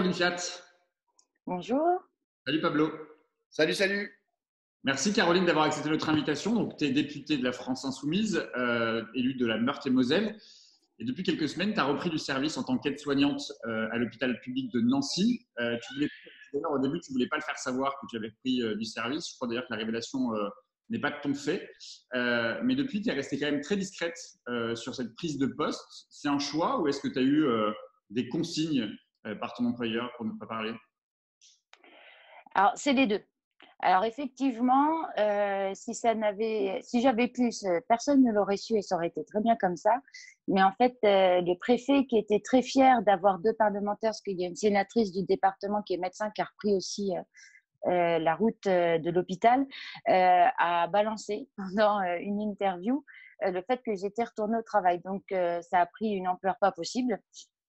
Caroline Fiat. Bonjour. Salut Pablo. Salut, salut. Merci Caroline d'avoir accepté notre invitation. Donc, tu es députée de la France Insoumise, élue de la Meurthe-et-Moselle. Et depuis quelques semaines, tu as repris du service en tant qu'aide-soignante à l'hôpital public de Nancy. D'ailleurs, au début, tu ne voulais pas le faire savoir que tu avais repris du service. Je crois d'ailleurs que la révélation n'est pas de ton fait. Mais depuis, tu es restée quand même très discrète sur cette prise de poste. C'est un choix ou est-ce que tu as eu des consignes par ton employeur pour ne pas parler? Alors, c'est les deux. Alors, effectivement, si j'avais pu, personne ne l'aurait su et ça aurait été très bien comme ça. Mais en fait, le préfet qui était très fier d'avoir deux parlementaires, parce qu'il y a une sénatrice du département qui est médecin qui a repris aussi la route de l'hôpital, a balancé pendant une interview le fait que j'étais retournée au travail. Donc, ça a pris une ampleur pas possible.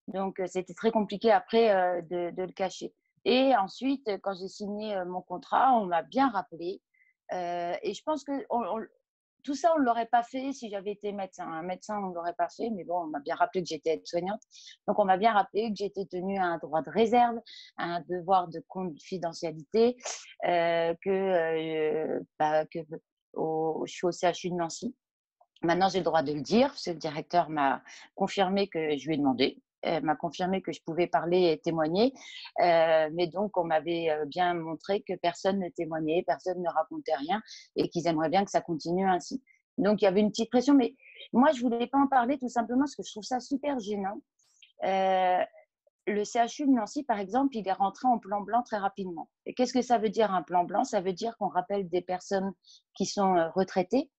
Donc, c'était très compliqué après de le cacher. Et ensuite, quand j'ai signé mon contrat, on m'a bien rappelé. Et je pense que tout ça, on ne l'aurait pas fait si j'avais été médecin. Un médecin, on ne l'aurait pas fait, mais bon, on m'a bien rappelé que j'étais aide-soignante. Donc, on m'a bien rappelé que j'étais tenue à un droit de réserve, à un devoir de confidentialité, je suis au CHU de Nancy. Maintenant, j'ai le droit de le dire, parce que le directeur m'a confirmé que je lui ai demandé. M'a confirmé que je pouvais parler et témoigner. Mais donc, on m'avait bien montré que personne ne témoignait, personne ne racontait rien et qu'ils aimeraient bien que ça continue ainsi. Donc, il y avait une petite pression. Mais moi, je ne voulais pas en parler tout simplement parce que je trouve ça super gênant. Le CHU de Nancy, par exemple, il est rentré en plan blanc très rapidement. Et qu'est-ce que ça veut dire un plan blanc? Ça veut dire qu'on rappelle des personnes qui sont retraitées.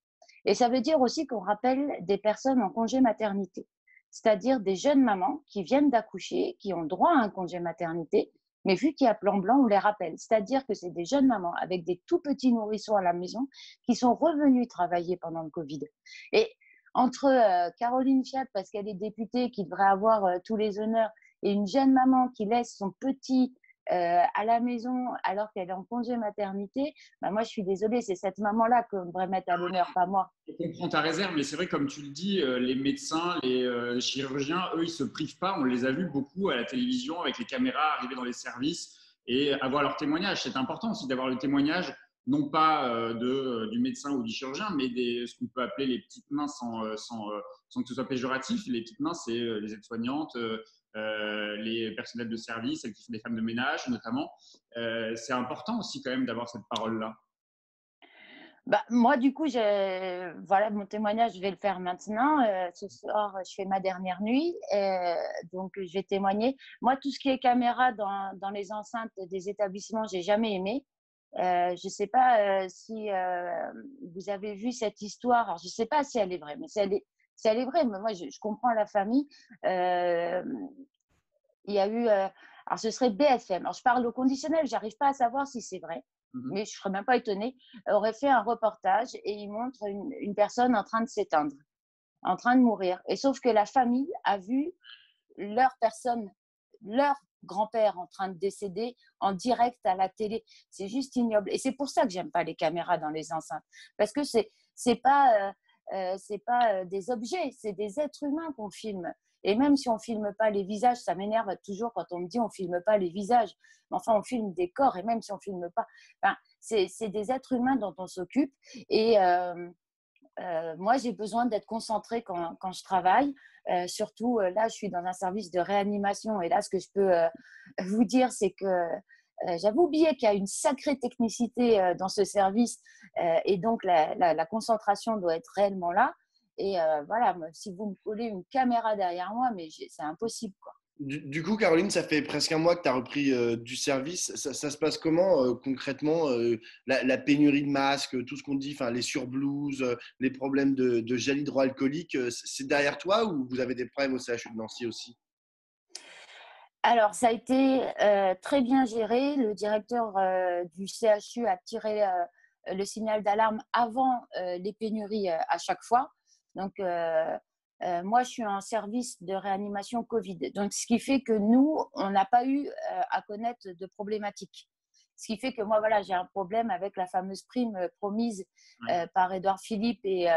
Et ça veut dire aussi qu'on rappelle des personnes en congé maternité, c'est-à-dire des jeunes mamans qui viennent d'accoucher, qui ont droit à un congé maternité, mais vu qu'il y a plan blanc, on les rappelle. C'est-à-dire que c'est des jeunes mamans avec des tout petits nourrissons à la maison qui sont revenus travailler pendant le Covid. Et entre Caroline Fiat, parce qu'elle est députée, qui devrait avoir tous les honneurs, et une jeune maman qui laisse son petit à la maison alors qu'elle est en congé maternité, bah moi je suis désolée, c'est cette maman-là qu'on devrait mettre à l'honneur, pas moi. Je comprends ta réserve, mais c'est vrai, comme tu le dis, les médecins, les chirurgiens, eux, ils ne se privent pas. On les a vus beaucoup à la télévision avec les caméras arriver dans les services et avoir leur témoignage. C'est important aussi d'avoir le témoignage, non pas du médecin ou du chirurgien, mais ce qu'on peut appeler les petites mains sans que ce soit péjoratif. Les petites mains, c'est les aides-soignantes, les personnels de service, celles qui font des femmes de ménage notamment. C'est important aussi quand même d'avoir cette parole-là. Bah, moi, du coup, voilà, mon témoignage, je vais le faire maintenant. Ce soir, je fais ma dernière nuit, donc je vais témoigner. Moi, tout ce qui est caméra dans les enceintes des établissements, j'ai jamais aimé. Je ne sais pas si vous avez vu cette histoire. Alors, je ne sais pas si elle est vraie, mais si elle est vraie, mais moi, je comprends la famille. Il y a eu, alors ce serait BFM. Alors, je parle au conditionnel, j'arrive pas à savoir si c'est vrai, mais je serais même pas étonnée. Aurait fait un reportage et il montre une personne en train de s'éteindre, en train de mourir. Et sauf que la famille a vu leur personne, leur grand-père en train de décéder en direct à la télé. C'est juste ignoble. Et c'est pour ça que j'aime pas les caméras dans les enceintes, parce que c'est pas des objets, c'est des êtres humains qu'on filme. Et même si on filme pas les visages, ça m'énerve toujours quand on me dit on filme pas les visages. Mais enfin, on filme des corps et même si on filme pas, enfin, c'est des êtres humains dont on s'occupe. Et moi, j'ai besoin d'être concentrée quand je travaille. Surtout, là, je suis dans un service de réanimation. Et là, ce que je peux vous dire, c'est que j'avais oublié qu'il y a une sacrée technicité dans ce service. Et donc, la concentration doit être réellement là. Et voilà, si vous me collez une caméra derrière moi, mais c'est impossible, quoi. Du coup, Caroline, ça fait presque un mois que tu as repris du service. Ça se passe comment concrètement la pénurie de masques, tout ce qu'on dit, les surblouses, les problèmes de gel hydroalcoolique, c'est derrière toi ou vous avez des problèmes au CHU de Nancy aussi? Alors, ça a été très bien géré. Le directeur du CHU a tiré le signal d'alarme avant les pénuries à chaque fois. Donc, moi, je suis en service de réanimation Covid. Donc, ce qui fait que nous, on n'a pas eu à connaître de problématiques. Ce qui fait que moi, voilà, j'ai un problème avec la fameuse prime promise par Édouard Philippe et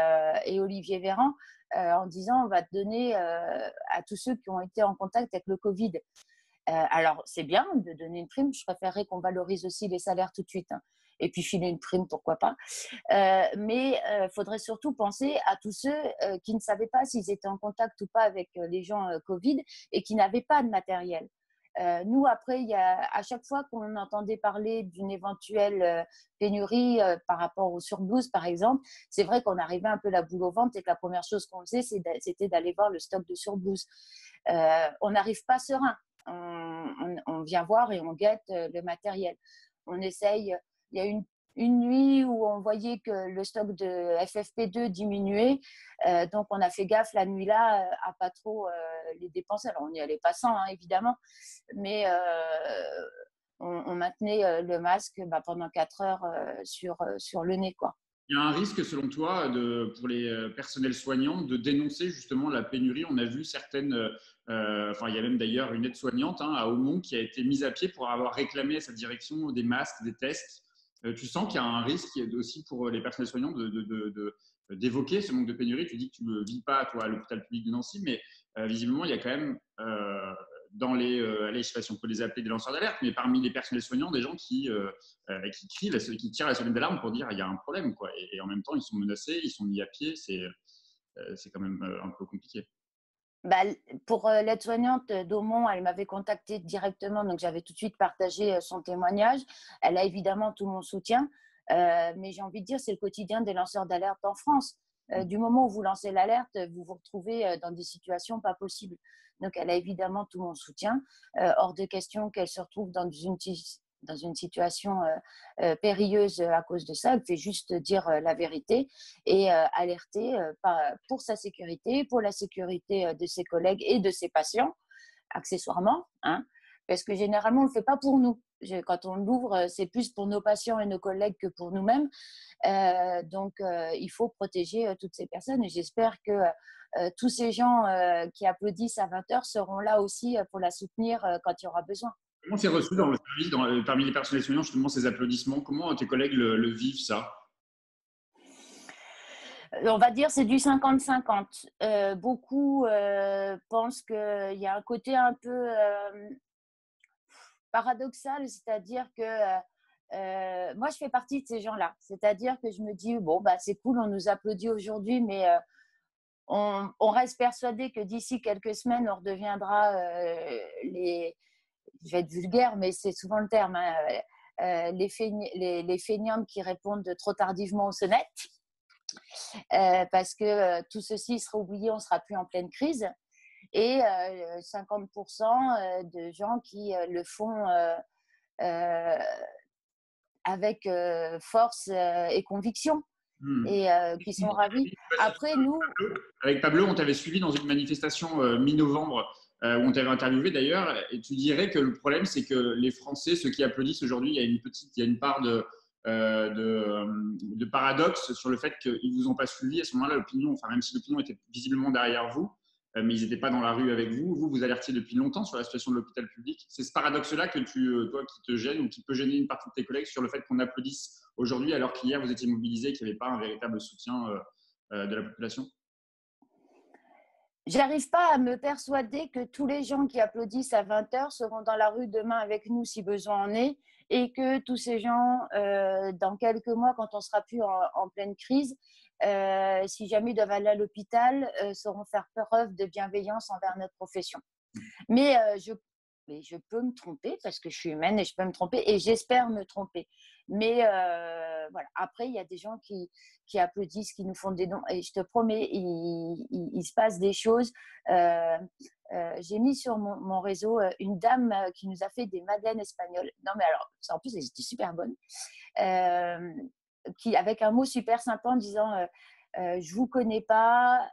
Olivier Véran en disant on va te donner à tous ceux qui ont été en contact avec le Covid. Alors, c'est bien de donner une prime. Je préférerais qu'on valorise aussi les salaires tout de suite, hein. Et puis filer une prime, pourquoi pas. Mais il faudrait surtout penser à tous ceux qui ne savaient pas s'ils étaient en contact ou pas avec les gens Covid et qui n'avaient pas de matériel. Nous, après, à chaque fois qu'on entendait parler d'une éventuelle pénurie par rapport aux surblouses, par exemple, c'est vrai qu'on arrivait un peu la boule au ventre et que la première chose qu'on faisait, c'était d'aller voir le stock de surblouses. On n'arrive pas serein. On vient voir et on guette le matériel. On essaye. Il y a une nuit où on voyait que le stock de FFP2 diminuait. Donc, on a fait gaffe la nuit-là à pas trop les dépenser. Alors, on n'y allait pas sans, hein, évidemment. Mais on maintenait le masque pendant 4 heures sur le nez, quoi. Il y a un risque, selon toi, pour les personnels soignants de dénoncer justement la pénurie. On a vu certaines, il y a même d'ailleurs une aide-soignante à Aumont qui a été mise à pied pour avoir réclamé à sa direction des masques, des tests. Tu sens qu'il y a un risque aussi pour les personnels soignants d'évoquer ce manque de pénurie. Tu dis que tu ne le vis pas, toi, à l'hôpital public de Nancy, mais visiblement, il y a quand même allez, je ne sais pas si on peut les appeler des lanceurs d'alerte, mais parmi les personnels soignants, des gens qui crient, qui tirent la sonnette d'alarme pour dire il y a un problème, quoi. Et en même temps, ils sont menacés, ils sont mis à pied. C'est quand même un peu compliqué. Pour l'aide-soignante d'Aumont, elle m'avait contactée directement, donc j'avais tout de suite partagé son témoignage. Elle a évidemment tout mon soutien, mais j'ai envie de dire, c'est le quotidien des lanceurs d'alerte en France. Du moment où vous lancez l'alerte, vous vous retrouvez dans des situations pas possibles. Donc, elle a évidemment tout mon soutien. Hors de question qu'elle se retrouve dans une situation périlleuse à cause de ça. Elle fait juste dire la vérité et alerter pour sa sécurité, pour la sécurité de ses collègues et de ses patients, accessoirement, hein, parce que généralement, on ne le fait pas pour nous. Quand on l'ouvre, c'est plus pour nos patients et nos collègues que pour nous-mêmes. Donc, il faut protéger toutes ces personnes et j'espère que tous ces gens qui applaudissent à 20 heures seront là aussi pour la soutenir quand il y aura besoin. Comment c'est reçu dans le service, parmi les personnels soignants, justement, ces applaudissements? Comment tes collègues le vivent, ça? On va dire c'est du 50-50. Beaucoup pensent qu'il y a un côté un peu paradoxal, c'est-à-dire que moi, je fais partie de ces gens-là. C'est-à-dire que je me dis, bon, c'est cool, on nous applaudit aujourd'hui, mais on reste persuadé que d'ici quelques semaines, on redeviendra je vais être vulgaire, mais c'est souvent le terme, hein, les feignants qui répondent trop tardivement aux sonnettes, parce que tout ceci sera oublié, on ne sera plus en pleine crise. Et 50% de gens qui le font avec force et conviction. Et qui sont ravis. Après, nous… Avec Pablo, on t'avait suivi dans une manifestation mi-novembre où on t'avait interviewé d'ailleurs, et tu dirais que le problème, c'est que les Français, ceux qui applaudissent aujourd'hui, il y a une part de paradoxe sur le fait qu'ils ne vous ont pas suivi. À ce moment-là, l'opinion, enfin, même si l'opinion était visiblement derrière vous, mais ils n'étaient pas dans la rue avec vous. Vous alertiez depuis longtemps sur la situation de l'hôpital public. C'est ce paradoxe-là que toi, qui te gêne ou qui peut gêner une partie de tes collègues sur le fait qu'on applaudisse aujourd'hui alors qu'hier, vous étiez mobilisés et qu'il n'y avait pas un véritable soutien de la population? J'arrive pas à me persuader que tous les gens qui applaudissent à 20 heures seront dans la rue demain avec nous si besoin en est, et que tous ces gens, dans quelques mois, quand on sera plus en pleine crise, si jamais ils doivent aller à l'hôpital, sauront faire preuve de bienveillance envers notre profession. Mais je peux me tromper parce que je suis humaine et je peux me tromper et j'espère me tromper. Mais voilà. Après, il y a des gens qui applaudissent, qui nous font des dons et je te promets, il se passe des choses. J'ai mis sur mon réseau une dame qui nous a fait des madeleines espagnoles. Non, mais alors, en plus, elles étaient super bonnes. Avec un mot super sympa en disant je ne vous connais pas,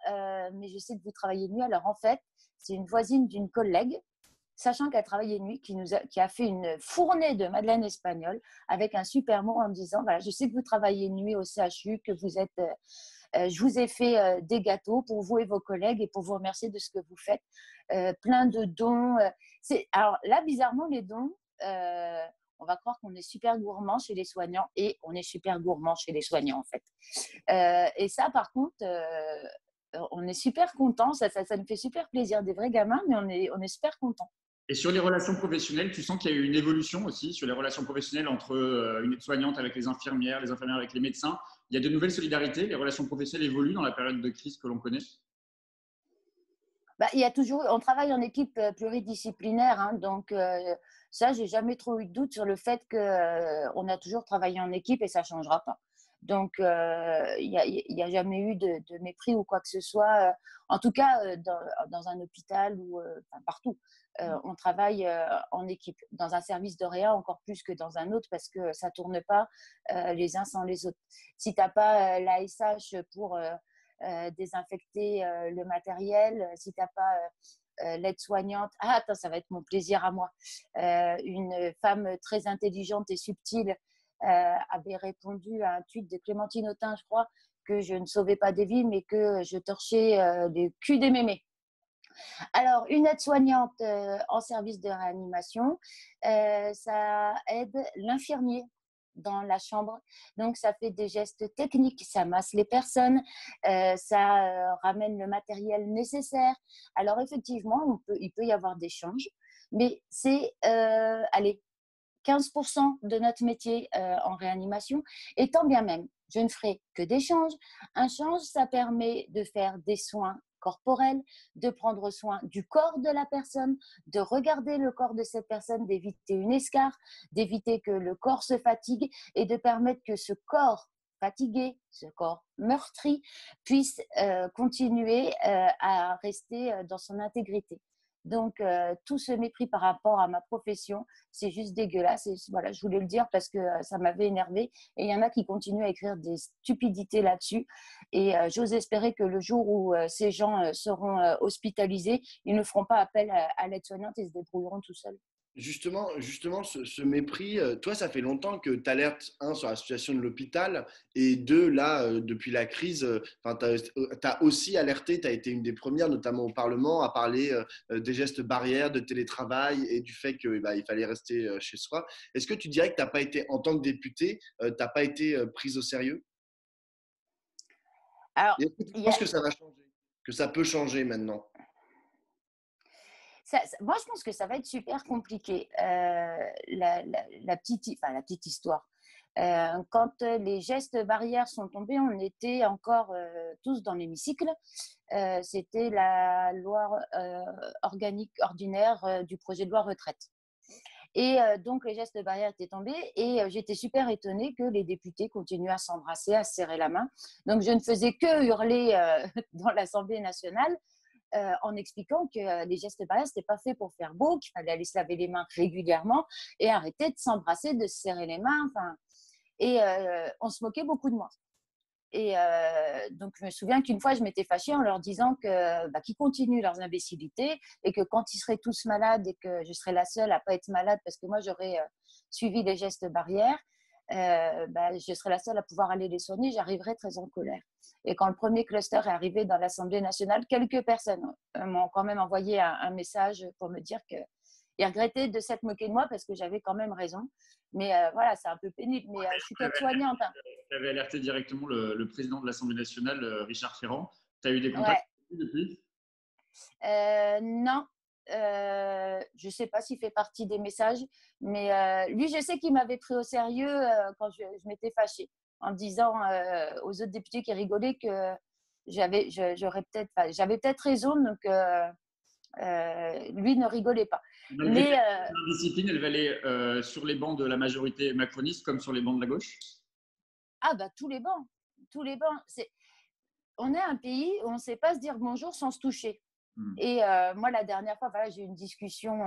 mais je sais que vous travaillez de nuit. Alors, en fait, c'est une voisine d'une collègue, sachant qu'elle travaillait de nuit, qui a fait une fournée de madeleines espagnoles avec un super mot en disant voilà, je sais que vous travaillez de nuit au CHU, que vous êtes… je vous ai fait des gâteaux pour vous et vos collègues et pour vous remercier de ce que vous faites. Plein de dons. Alors là, bizarrement, les dons, on va croire qu'on est super gourmand chez les soignants et on est super gourmand chez les soignants, en fait. Et ça, par contre… on est super content, ça nous fait super plaisir, des vrais gamins, mais on est super content. Et sur les relations professionnelles, tu sens qu'il y a eu une évolution aussi sur les relations professionnelles entre une aide-soignante avec les infirmières avec les médecins. Il y a de nouvelles solidarités. Les relations professionnelles évoluent dans la période de crise que l'on connaît. Bah, il y a toujours, on travaille en équipe pluridisciplinaire, hein, donc ça, j'ai jamais trop eu de doute sur le fait qu'on a toujours travaillé en équipe et ça changera pas. Donc, il y a jamais eu de mépris ou quoi que ce soit. En tout cas, dans un hôpital ou enfin, partout, on travaille en équipe. Dans un service de réa, encore plus que dans un autre, parce que ça tourne pas les uns sans les autres. Si t'as pas l'ASH pour désinfecter le matériel, si tu n'as pas l'aide-soignante, ah attends, ça va être mon plaisir à moi. Une femme très intelligente et subtile avait répondu à un tweet de Clémentine Autain, je crois, que je ne sauvais pas des vies, mais que je torchais les culs des mémés. Alors, une aide-soignante en service de réanimation, ça aide l'infirmier dans la chambre. Donc, ça fait des gestes techniques, ça masse les personnes, ça ramène le matériel nécessaire. Alors, effectivement, il peut y avoir des changes, mais c'est, allez, 15% de notre métier en réanimation. Et tant bien même, je ne ferai que des changes. Un change, ça permet de faire des soins corporels, de prendre soin du corps de la personne, de regarder le corps de cette personne, d'éviter une escarre, d'éviter que le corps se fatigue et de permettre que ce corps fatigué, ce corps meurtri, puisse continuer à rester dans son intégrité. Donc, tout ce mépris par rapport à ma profession, c'est juste dégueulasse. Et voilà, je voulais le dire parce que ça m'avait énervée. Et il y en a qui continuent à écrire des stupidités là-dessus. Et j'ose espérer que le jour où ces gens seront hospitalisés, ils ne feront pas appel à l'aide-soignante et se débrouilleront tout seuls. Justement ce mépris, toi, ça fait longtemps que tu alertes, un, sur la situation de l'hôpital, et deux, là, depuis la crise, tu as aussi alerté, tu as été une des premières, notamment au Parlement, à parler des gestes barrières, de télétravail et du fait qu'il il fallait rester chez soi. Est-ce que tu dirais que tu n'as pas été, en tant que député, tu n'as pas été prise au sérieux? Alors, Et est-ce que tu il y penses a, que ça va changer, que ça peut changer maintenant? moi, je pense que ça va être super compliqué. La petite histoire. Quand les gestes barrières sont tombés, on était encore tous dans l'hémicycle. C'était la loi organique ordinaire du projet de loi retraite. Et donc, les gestes barrières étaient tombés et j'étais super étonnée que les députés continuent à s'embrasser, à se serrer la main. Donc, je ne faisais que hurler dans l'Assemblée nationale en expliquant que les gestes barrières, ce n'était pas fait pour faire beau, qu'il fallait aller se laver les mains régulièrement et arrêter de s'embrasser, de se serrer les mains. Et on se moquait beaucoup de moi. Et donc, je me souviens qu'une fois, je m'étais fâchée en leur disant qu'ils continuent leurs imbécilités et que quand ils seraient tous malades et que je serais la seule à ne pas être malade parce que moi, j'aurais suivi les gestes barrières, je serais la seule à pouvoir aller les soigner, j'arriverais très en colère. Et quand le premier cluster est arrivé dans l'Assemblée nationale, quelques personnes m'ont quand même envoyé un message pour me dire qu'ils regrettaient de s'être moqués de moi parce que j'avais quand même raison. Mais voilà, c'est un peu pénible. Mais je suis qu'aide-soignante. Hein. Tu avais alerté directement le président de l'Assemblée nationale, Richard Ferrand. Tu as eu des Ouais. contacts depuis? Non, je ne sais pas s'il fait partie des messages, mais lui, je sais qu'il m'avait pris au sérieux quand je m'étais fâchée en disant aux autres députés qui rigolaient que j'avais peut-être raison, donc lui ne rigolait pas. Malgré Mais cette discipline, elle valait sur les bancs de la majorité macroniste comme sur les bancs de la gauche? tous les bancs, tous les bancs. On est un pays où on ne sait pas se dire bonjour sans se toucher. Et moi, la dernière fois, voilà, j'ai eu une discussion,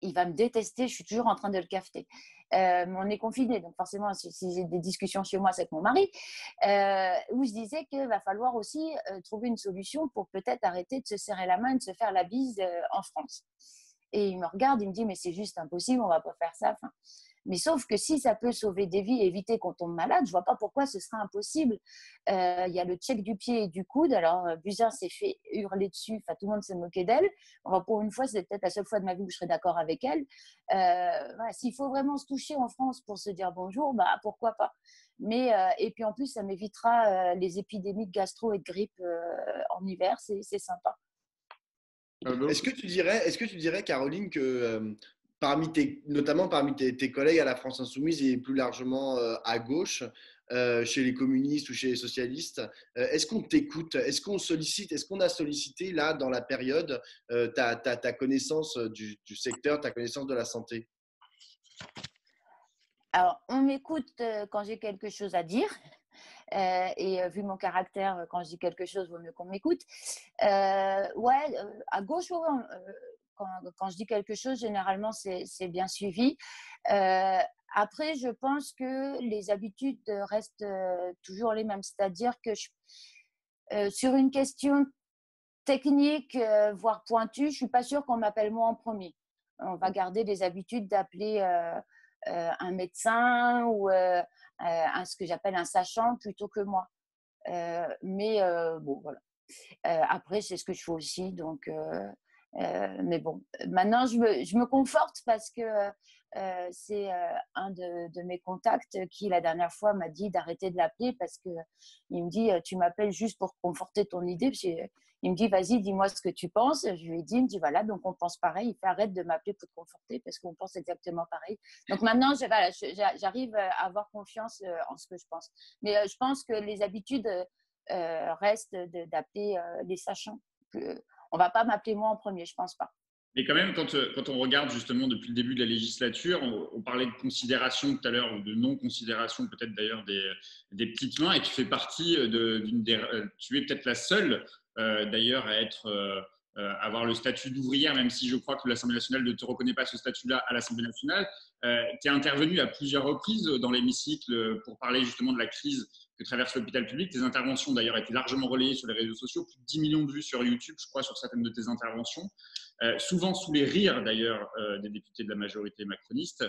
il va me détester, je suis toujours en train de le cafeter. Mais on est confinés, donc forcément, si j'ai des discussions chez moi, c'est avec mon mari, où je disais qu'il va falloir aussi trouver une solution pour peut-être arrêter de se serrer la main et de se faire la bise en France. Et il me regarde, il me dit, mais c'est juste impossible, on ne va pas faire ça. Mais sauf que si ça peut sauver des vies et éviter qu'on tombe malade, je ne vois pas pourquoi ce serait impossible. Il y a le check du pied et du coude. Alors, Buzyn s'est fait hurler dessus. Tout le monde s'est moqué d'elle. Enfin, pour une fois, c'est peut-être la seule fois de ma vie où je serais d'accord avec elle. Voilà, s'il faut vraiment se toucher en France pour se dire bonjour, pourquoi pas. Mais, et puis en plus, ça m'évitera les épidémies de gastro et de grippe en hiver. C'est sympa. Est-ce que tu dirais, Caroline, que notamment parmi tes collègues à la France Insoumise et plus largement à gauche, chez les communistes ou chez les socialistes, est-ce qu'on t'écoute? Est-ce qu'on sollicite? Est-ce qu'on a sollicité, là, dans la période, ta connaissance du secteur, ta connaissance de la santé? Alors, on m'écoute quand j'ai quelque chose à dire. Et vu mon caractère, quand je dis quelque chose, il vaut mieux qu'on m'écoute. Ouais, à gauche, ouais, quand je dis quelque chose, généralement, c'est bien suivi. Après, je pense que les habitudes restent toujours les mêmes. C'est-à-dire que sur une question technique, voire pointue, je ne suis pas sûre qu'on m'appelle moi en premier. On va garder les habitudes d'appeler un médecin ou ce que j'appelle un sachant plutôt que moi. Mais bon, voilà. Après, c'est ce que je fais aussi. Donc, mais bon, maintenant, je me conforte parce que c'est un de mes contacts qui, la dernière fois, m'a dit d'arrêter de l'appeler parce qu'il me dit, tu m'appelles juste pour conforter ton idée. Il me dit, vas-y, dis-moi ce que tu penses. Je lui ai dit, il me dit, voilà, donc on pense pareil. Il fait, arrête de m'appeler pour te conforter parce qu'on pense exactement pareil. Donc maintenant, voilà, j'arrive à avoir confiance en ce que je pense. Mais je pense que les habitudes restent d'appeler les sachants. On ne va pas m'appeler moi en premier, je ne pense pas. Mais quand même, quand on regarde justement depuis le début de la législature, on parlait de considération tout à l'heure, ou de non-considération peut-être d'ailleurs des petites mains, et tu fais partie tu es peut-être la seule d'ailleurs à avoir le statut d'ouvrière, même si je crois que l'Assemblée nationale ne te reconnaît pas ce statut-là à l'Assemblée nationale. Tu es intervenue à plusieurs reprises dans l'hémicycle pour parler justement de la crise que traverse l'hôpital public. Tes interventions d'ailleurs étaient largement relayées sur les réseaux sociaux, plus de 10 millions de vues sur YouTube, je crois, sur certaines de tes interventions. Souvent sous les rires d'ailleurs des députés de la majorité macroniste.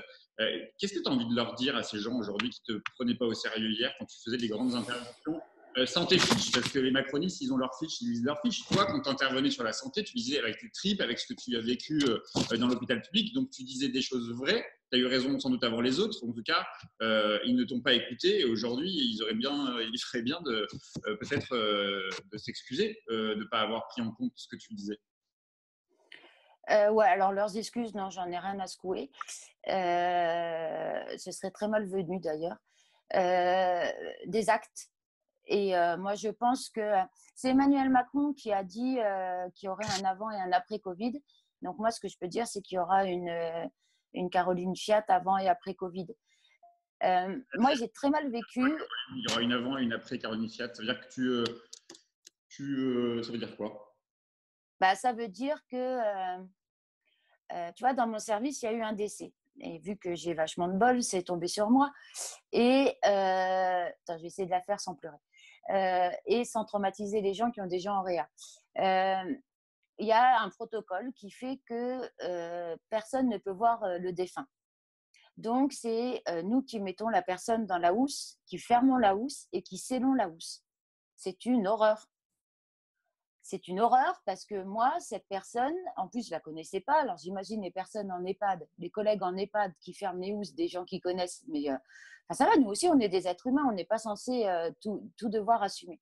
Qu'est-ce que tu as envie de leur dire à ces gens aujourd'hui qui ne te prenaient pas au sérieux hier quand tu faisais des grandes interventions sans tes fiches, parce que les macronistes, ils ont leurs fiches, ils lisent leurs fiches. Toi, quand tu intervenais sur la santé, tu disais avec tes tripes, avec ce que tu as vécu dans l'hôpital public, donc tu disais des choses vraies. Tu as eu raison sans doute avant les autres. En tout cas, ils ne t'ont pas écouté. Et aujourd'hui, il ferait bien de peut-être de s'excuser de ne pas avoir pris en compte ce que tu disais. Ouais, alors leurs excuses, non, j'en ai rien à secouer. Ce serait très malvenu d'ailleurs. Des actes. Et moi, je pense que c'est Emmanuel Macron qui a dit qu'il y aurait un avant et un après Covid. Donc moi, ce que je peux dire, c'est qu'il y aura une Caroline Fiat avant et après Covid. Moi, j'ai très mal vécu. Il y aura une avant et une après Caroline Fiat. Ça veut dire que ça veut dire quoi? Bah, ça veut dire que, tu vois, dans mon service, il y a eu un décès. Et vu que j'ai vachement de bol, c'est tombé sur moi. Et attends, je vais essayer de la faire sans pleurer. Et sans traumatiser les gens qui ont des gens en réa. Il y a un protocole qui fait que personne ne peut voir le défunt. Donc, c'est nous qui mettons la personne dans la housse, qui fermons la housse et qui scellons la housse. C'est une horreur. C'est une horreur parce que moi, cette personne, en plus, je ne la connaissais pas. Alors, j'imagine les personnes en EHPAD, les collègues en EHPAD qui ferment les housses, des gens qui connaissent. Mais ça va, nous aussi, on est des êtres humains. On n'est pas censé tout devoir assumer.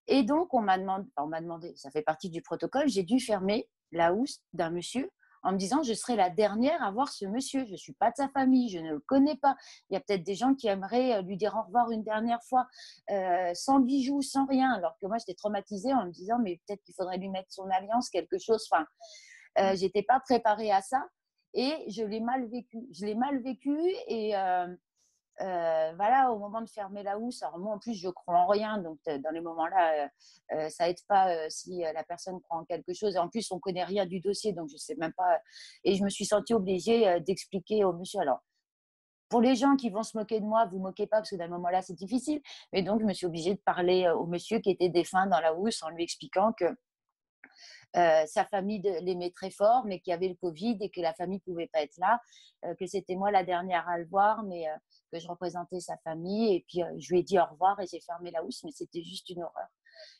Et donc, on m'a demandé, ça fait partie du protocole, j'ai dû fermer la housse d'un monsieur en me disant je serai la dernière à voir ce monsieur. Je ne suis pas de sa famille, je ne le connais pas. Il y a peut-être des gens qui aimeraient lui dire au revoir une dernière fois, sans bijoux, sans rien. Alors que moi, j'étais traumatisée en me disant mais peut-être qu'il faudrait lui mettre son alliance, quelque chose. Enfin, je n'étais pas préparée à ça et je l'ai mal vécu. Je l'ai mal vécu et voilà, au moment de fermer la housse, alors moi en plus je crois en rien, donc dans les moments-là, ça aide pas si la personne croit en quelque chose. Et en plus, on connaît rien du dossier, donc je sais même pas. Et je me suis sentie obligée d'expliquer au monsieur. Alors, pour les gens qui vont se moquer de moi, vous moquez pas parce que dans le moment-là c'est difficile. Mais donc je me suis obligée de parler au monsieur qui était défunt dans la housse en lui expliquant que sa famille l'aimait très fort, mais qu'il y avait le Covid et que la famille ne pouvait pas être là, que c'était moi la dernière à le voir, mais que je représentais sa famille. Et puis, je lui ai dit au revoir et j'ai fermé la housse, mais c'était juste une horreur.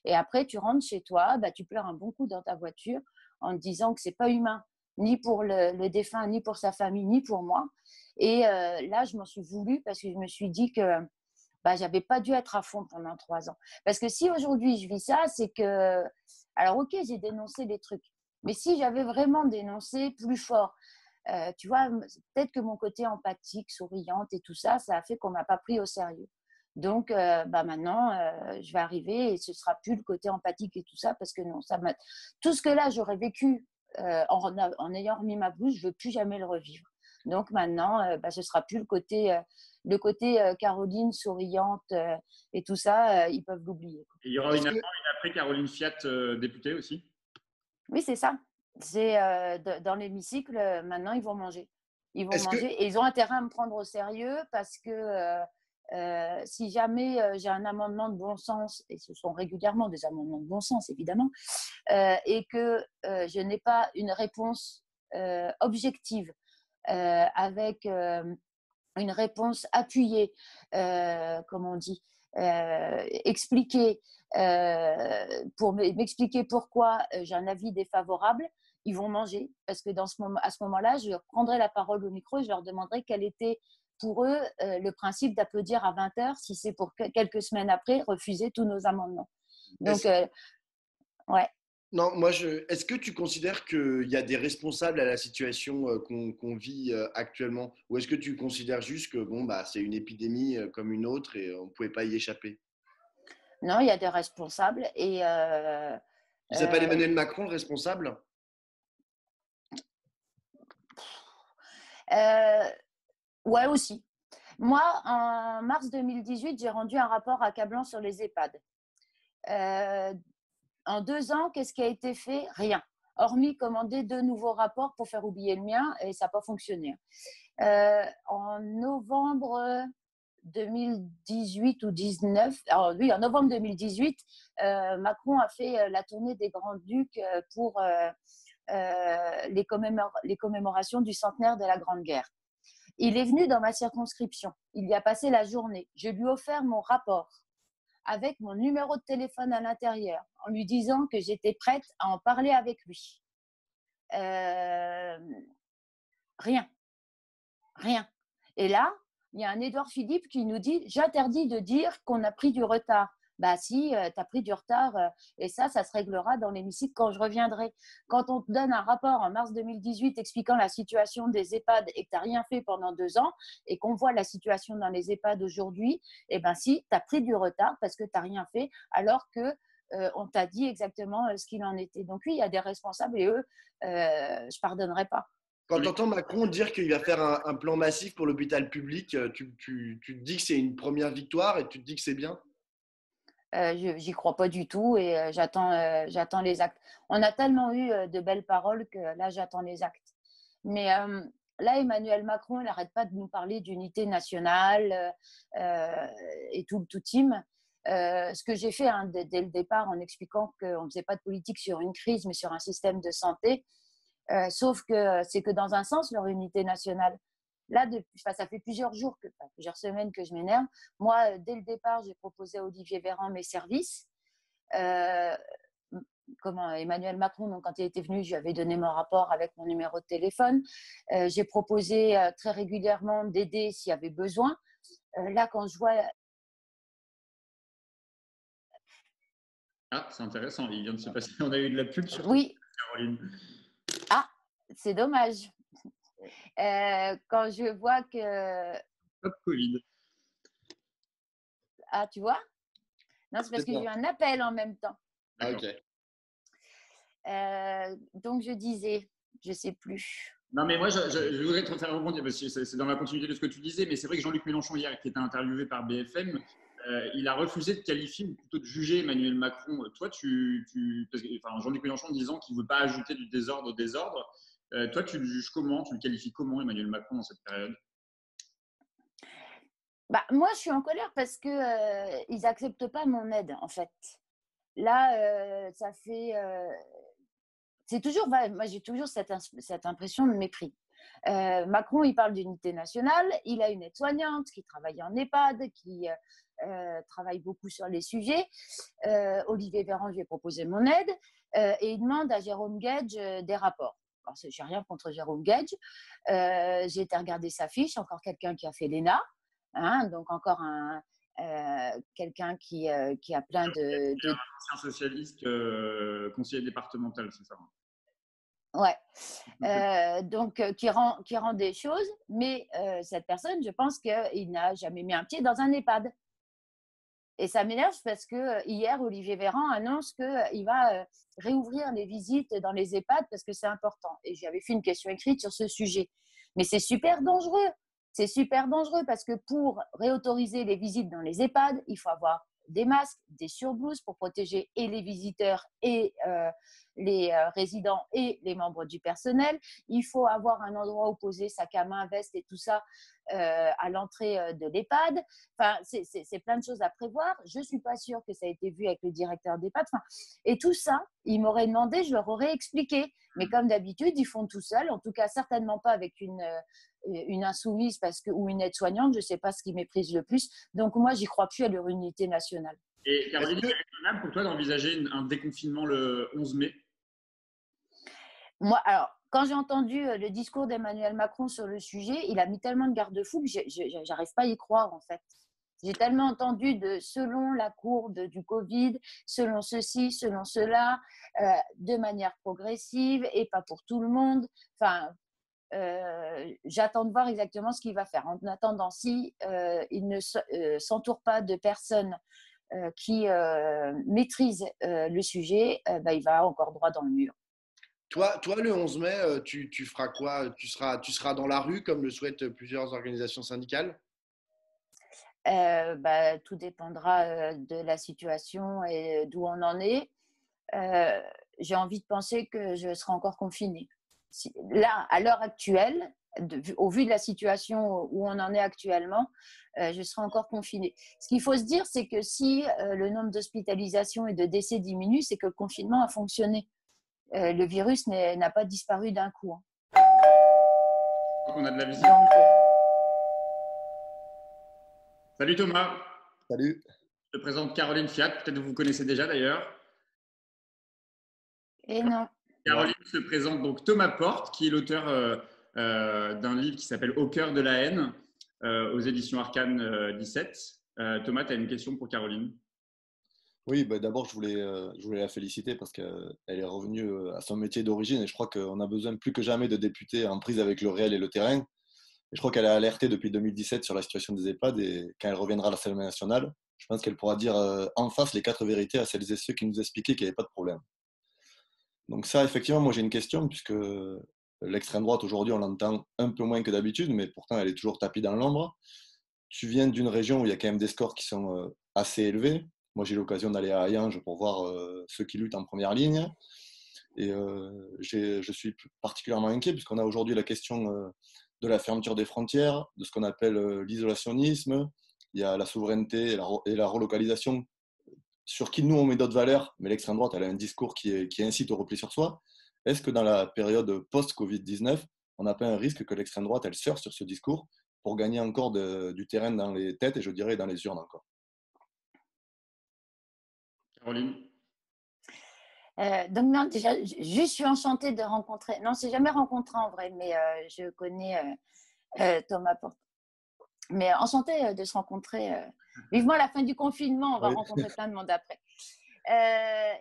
Et après, tu rentres chez toi, bah, tu pleures un bon coup dans ta voiture en te disant que ce n'est pas humain, ni pour le défunt, ni pour sa famille, ni pour moi. Et là, je m'en suis voulu parce que je me suis dit que bah, je n'avais pas dû être à fond pendant 3 ans. Parce que si aujourd'hui je vis ça, c'est que… Alors ok, j'ai dénoncé des trucs, Mais si j'avais vraiment dénoncé plus fort, tu vois, peut-être que mon côté empathique, souriante et tout ça, ça a fait qu'on m'a pas pris au sérieux. Donc, maintenant, je vais arriver et ce sera plus le côté empathique et tout ça parce que non, tout ce que là j'aurais vécu en ayant remis ma blouse, je veux plus jamais le revivre. Donc maintenant, ce sera plus le côté Caroline souriante et tout ça, ils peuvent l'oublier. Et il y aura une avant, une après Caroline Fiat, députée aussi? Oui, c'est ça. C'est dans l'hémicycle, maintenant, ils vont manger. Ils vont Est-ce que, manger et ils ont intérêt à me prendre au sérieux parce que si jamais j'ai un amendement de bon sens, et ce sont régulièrement des amendements de bon sens, évidemment, et que je n'ai pas une réponse objective avec une réponse appuyée, comment on dit, expliquée, pour m'expliquer pourquoi j'ai un avis défavorable, ils vont manger. Parce que à ce moment-là, je prendrai la parole au micro et je leur demanderai quel était pour eux le principe d'applaudir à 20 heures si c'est pour quelques semaines après refuser tous nos amendements. Donc, ouais. non, est-ce que tu considères qu'il y a des responsables à la situation qu'on vit actuellement? Ou est-ce que tu considères juste que bon, bah, c'est une épidémie comme une autre et on ne pouvait pas y échapper? Non, il y a des responsables et Tu s'appelles Emmanuel Macron le responsable? ouais aussi. Moi, en mars 2018, j'ai rendu un rapport accablant sur les EHPAD. En 2 ans, qu'est-ce qui a été fait? Rien. Hormis commander 2 nouveaux rapports pour faire oublier le mien, et ça n'a pas fonctionné. En novembre 2018 ou 19, alors oui, en novembre 2018, Macron a fait la tournée des Grands-Ducs pour les commémorations du centenaire de la Grande Guerre. Il est venu dans ma circonscription. Il y a passé la journée. Je lui ai offert mon rapport avec mon numéro de téléphone à l'intérieur, en lui disant que j'étais prête à en parler avec lui. Rien. Et là, il y a un Édouard Philippe qui nous dit « J'interdis de dire qu'on a pris du retard ». Bah si, tu as pris du retard et ça se réglera dans l'hémicycle quand je reviendrai. Quand on te donne un rapport en mars 2018 expliquant la situation des EHPAD et que tu n'as rien fait pendant 2 ans et qu'on voit la situation dans les EHPAD aujourd'hui, eh bien si, tu as pris du retard parce que tu n'as rien fait alors que on t'a dit exactement ce qu'il en était. Donc oui, il y a des responsables et eux, je ne pardonnerai pas. Quand tu entends Macron dire qu'il va faire un plan massif pour l'hôpital public, tu te dis que c'est une première victoire et tu te dis que c'est bien? J'y crois pas du tout et j'attends les actes. On a tellement eu de belles paroles que là, j'attends les actes. Mais là, Emmanuel Macron, il n'arrête pas de nous parler d'unité nationale et tout le tout team. Ce que j'ai fait dès le départ en expliquant qu'on ne faisait pas de politique sur une crise, mais sur un système de santé, sauf que c'est que dans un sens, leur unité nationale. Là, ça fait plusieurs semaines que je m'énerve. Moi, dès le départ, j'ai proposé à Olivier Véran mes services. Emmanuel Macron, donc, quand il était venu, je lui avais donné mon rapport avec mon numéro de téléphone. J'ai proposé très régulièrement d'aider s'il y avait besoin. Là, quand je vois… Ah, c'est intéressant, il vient de se passer. On a eu de la pub sur Oui. Caroline. Ah, c'est dommage. Quand je vois que… Hop, Covid. Ah, tu vois? Non, c'est parce que j'ai eu un appel en même temps. Ah, ok. Donc, je disais, je ne sais plus. Non, mais moi, je voudrais te faire rebondir, parce que c'est dans la continuité de ce que tu disais, mais c'est vrai que Jean-Luc Mélenchon, hier, qui était interviewé par BFM, il a refusé de qualifier ou plutôt de juger Emmanuel Macron. Toi, Jean-Luc Mélenchon disant qu'il ne veut pas ajouter du désordre au désordre. Toi, tu le juges comment? Tu le qualifies comment, Emmanuel Macron, dans cette période? Moi, je suis en colère parce qu'ils n'acceptent pas mon aide, en fait. Là, ça fait… c'est toujours… Moi, j'ai toujours cette impression de mépris. Macron, il parle d'unité nationale. Il a une aide-soignante qui travaille en EHPAD, qui travaille beaucoup sur les sujets. Olivier Véran, je lui ai proposé mon aide. Et il demande à Jérôme Gage des rapports. Alors, je n'ai rien contre Jérôme Gage. J'ai été regarder sa fiche. Encore quelqu'un qui a fait l'ENA. Hein, donc, encore quelqu'un qui a plein de… Un ancien socialiste conseiller départemental, c'est ça? Ouais. Donc, qui rend des choses, mais cette personne, je pense qu'il n'a jamais mis un pied dans un EHPAD. Et ça m'énerve parce que hier, Olivier Véran annonce qu'il va réouvrir les visites dans les EHPAD parce que c'est important. Et j'avais fait une question écrite sur ce sujet. Mais c'est super dangereux. C'est super dangereux parce que pour réautoriser les visites dans les EHPAD, il faut avoir des masques, des surblouses pour protéger et les visiteurs et les résidents et les membres du personnel. Il faut avoir un endroit où poser sac à main, veste et tout ça à l'entrée de l'EHPAD. Enfin, c'est plein de choses à prévoir. Je ne suis pas sûre que ça a été vu avec le directeur d'EHPAD. Enfin, et tout ça, ils m'auraient demandé, je leur aurais expliqué. Mais comme d'habitude, ils font tout seuls. En tout cas, certainement pas avec une insoumise ou une aide-soignante. Je ne sais pas ce qui méprise le plus. Donc, moi, j'y crois plus à leur unité nationale. Et Caroline, est-ce raisonnable pour toi d'envisager un déconfinement le 11 mai? Moi, alors, quand j'ai entendu le discours d'Emmanuel Macron sur le sujet, il a mis tellement de garde-fous que j'arrive pas à y croire, en fait. J'ai tellement entendu selon la courbe du Covid, selon ceci, selon cela, de manière progressive et pas pour tout le monde. Enfin, j'attends de voir exactement ce qu'il va faire. En attendant, si il ne s'entoure pas de personnes qui maîtrisent le sujet, il va encore droit dans le mur. Toi, le 11 mai, tu feras quoi? Tu seras dans la rue comme le souhaitent plusieurs organisations syndicales? Tout dépendra de la situation et d'où on en est. J'ai envie de penser que je serai encore confinée. Là, à l'heure actuelle, au vu de la situation où on en est actuellement, je serai encore confinée. Ce qu'il faut se dire, c'est que si le nombre d'hospitalisations et de décès diminue, c'est que le confinement a fonctionné. Le virus n'a pas disparu d'un coup. On a de la visite. Donc, Salut Thomas. Salut. Je te présente Caroline Fiat. Peut-être que vous connaissez déjà d'ailleurs. Et non. Caroline se présente donc Thomas Porte, qui est l'auteur d'un livre qui s'appelle Au cœur de la haine, aux éditions Arcane 17. Thomas, tu as une question pour Caroline? Oui, d'abord, je voulais la féliciter parce qu'elle est revenue à son métier d'origine et je crois qu'on a besoin plus que jamais de députés en prise avec le réel et le terrain. Et je crois qu'elle a alerté depuis 2017 sur la situation des EHPAD et quand elle reviendra à l'Assemblée nationale, je pense qu'elle pourra dire en face les 4 vérités à celles et ceux qui nous expliquaient qu'il n'y avait pas de problème. Donc ça, effectivement, moi j'ai une question puisque l'extrême droite aujourd'hui, on l'entend un peu moins que d'habitude, mais pourtant elle est toujours tapie dans l'ombre. Tu viens d'une région où il y a quand même des scores qui sont assez élevés. Moi, j'ai eu l'occasion d'aller à Hayange pour voir ceux qui luttent en première ligne. Et je suis particulièrement inquiet puisqu'on a aujourd'hui la question de la fermeture des frontières, de ce qu'on appelle l'isolationnisme. Il y a la souveraineté et la relocalisation sur qui nous on met d'autres valeurs, mais l'extrême droite elle a un discours qui incite au repli sur soi. Est-ce que dans la période post-Covid-19, on n'a pas un risque que l'extrême droite elle surfe sur ce discours pour gagner encore du terrain dans les têtes et je dirais dans les urnes encore? Caroline? Donc non, déjà, je suis enchantée de rencontrer. Non, c'est jamais rencontré en vrai, mais je connais Thomas Porte. Mais enchantée de se rencontrer. Vivement la fin du confinement, on va rencontrer plein de monde après.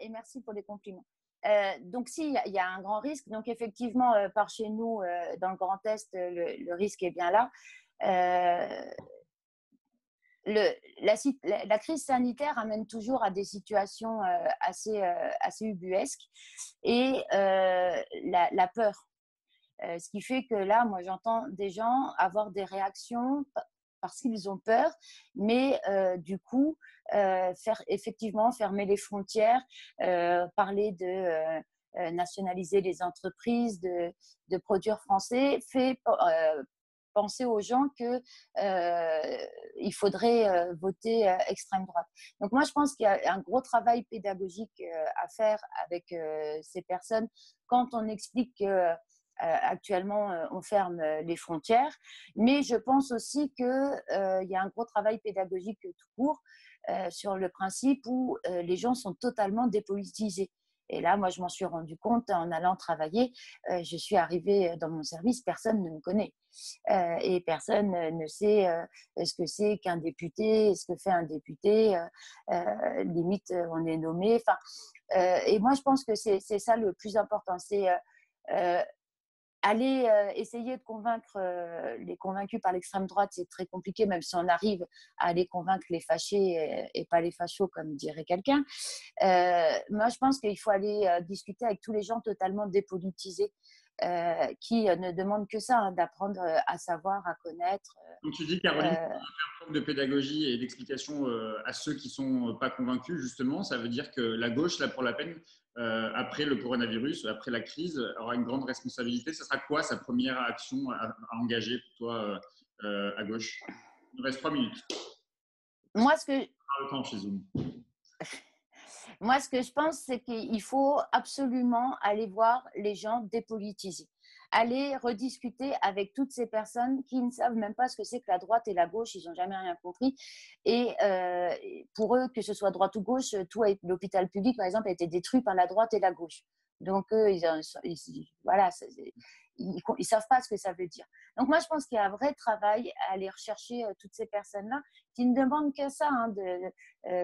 Et merci pour les compliments. Donc si, il y a un grand risque. Donc effectivement, par chez nous, dans le Grand Est, le risque est bien là. La crise sanitaire amène toujours à des situations assez ubuesques et la peur. Ce qui fait que là, moi, j'entends des gens avoir des réactions parce qu'ils ont peur, mais du coup, effectivement fermer les frontières, parler de nationaliser les entreprises, de produire français, fait penser aux gens qu'il faudrait voter extrême droite. Donc moi, je pense qu'il y a un gros travail pédagogique à faire avec ces personnes quand on explique que actuellement, on ferme les frontières, mais je pense aussi qu'il y a un gros travail pédagogique tout court sur le principe où les gens sont totalement dépolitisés. Et là, moi, je m'en suis rendu compte en allant travailler. Je suis arrivée dans mon service, personne ne me connaît. Et personne ne sait ce que c'est qu'un député, ce que fait un député. Limite, on est nommé. Et moi, je pense que c'est ça le plus important. C'est aller essayer de convaincre les convaincus par l'extrême droite, c'est très compliqué, même si on arrive à aller convaincre les fâchés et pas les fachos, comme dirait quelqu'un. Moi, je pense qu'il faut aller discuter avec tous les gens totalement dépolitisés, qui ne demandent que ça, hein, d'apprendre à savoir, à connaître. Donc tu dis, Caroline, faire preuve de pédagogie et d'explication à ceux qui ne sont pas convaincus, justement, ça veut dire que la gauche, là, pour la peine, après le coronavirus, après la crise, aura une grande responsabilité. Ce sera quoi sa première action à engager pour toi à gauche? Il nous reste 3 minutes. Moi, ce que Le temps chez Zoom. Moi, ce que je pense, c'est qu'il faut absolument aller voir les gens dépolitisés. Aller rediscuter avec toutes ces personnes qui ne savent même pas ce que c'est que la droite et la gauche, ils n'ont jamais rien compris. Et pour eux, que ce soit droite ou gauche, l'hôpital public, par exemple, a été détruit par la droite et la gauche. Donc, eux, voilà, ils savent pas ce que ça veut dire. Donc, moi, je pense qu'il y a un vrai travail à aller rechercher toutes ces personnes-là qui ne demandent que ça, hein,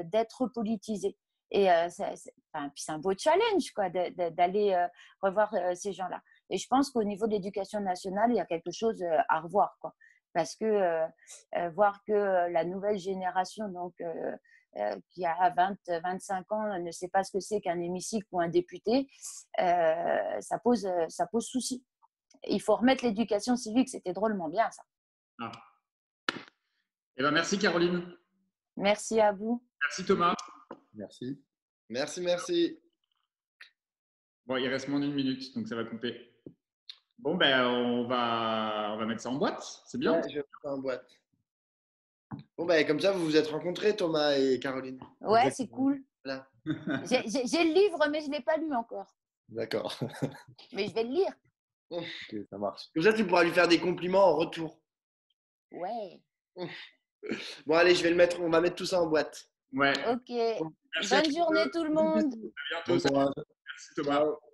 d'être politisées. Et puis c'est un beau challenge, quoi, d'aller revoir ces gens-là. Et je pense qu'au niveau de l'éducation nationale, il y a quelque chose à revoir, quoi. Parce que voir que la nouvelle génération, donc, qui a 25 ans, ne sait pas ce que c'est qu'un hémicycle ou un député, ça pose souci. Il faut remettre l'éducation civique, c'était drôlement bien, ça. Ah. Eh ben, merci, Caroline. Merci à vous. Merci, Thomas. Merci. Merci. Bon, il reste moins d'1 minute, donc ça va couper. Bon, ben, on va mettre ça en boîte. C'est bien. Ouais, je vais mettre ça en boîte. Bon, ben, comme ça, vous vous êtes rencontrés, Thomas et Caroline. Ouais, c'est cool. Voilà. J'ai le livre, mais je ne l'ai pas lu encore. D'accord. Mais je vais le lire. Ok, ça marche. Comme ça, tu pourras lui faire des compliments en retour. Ouais. Bon, allez, on va mettre tout ça en boîte. Ouais. Ok. Merci Bonne journée tout le monde. À bientôt. Bon courage. Merci, Thomas. Ciao.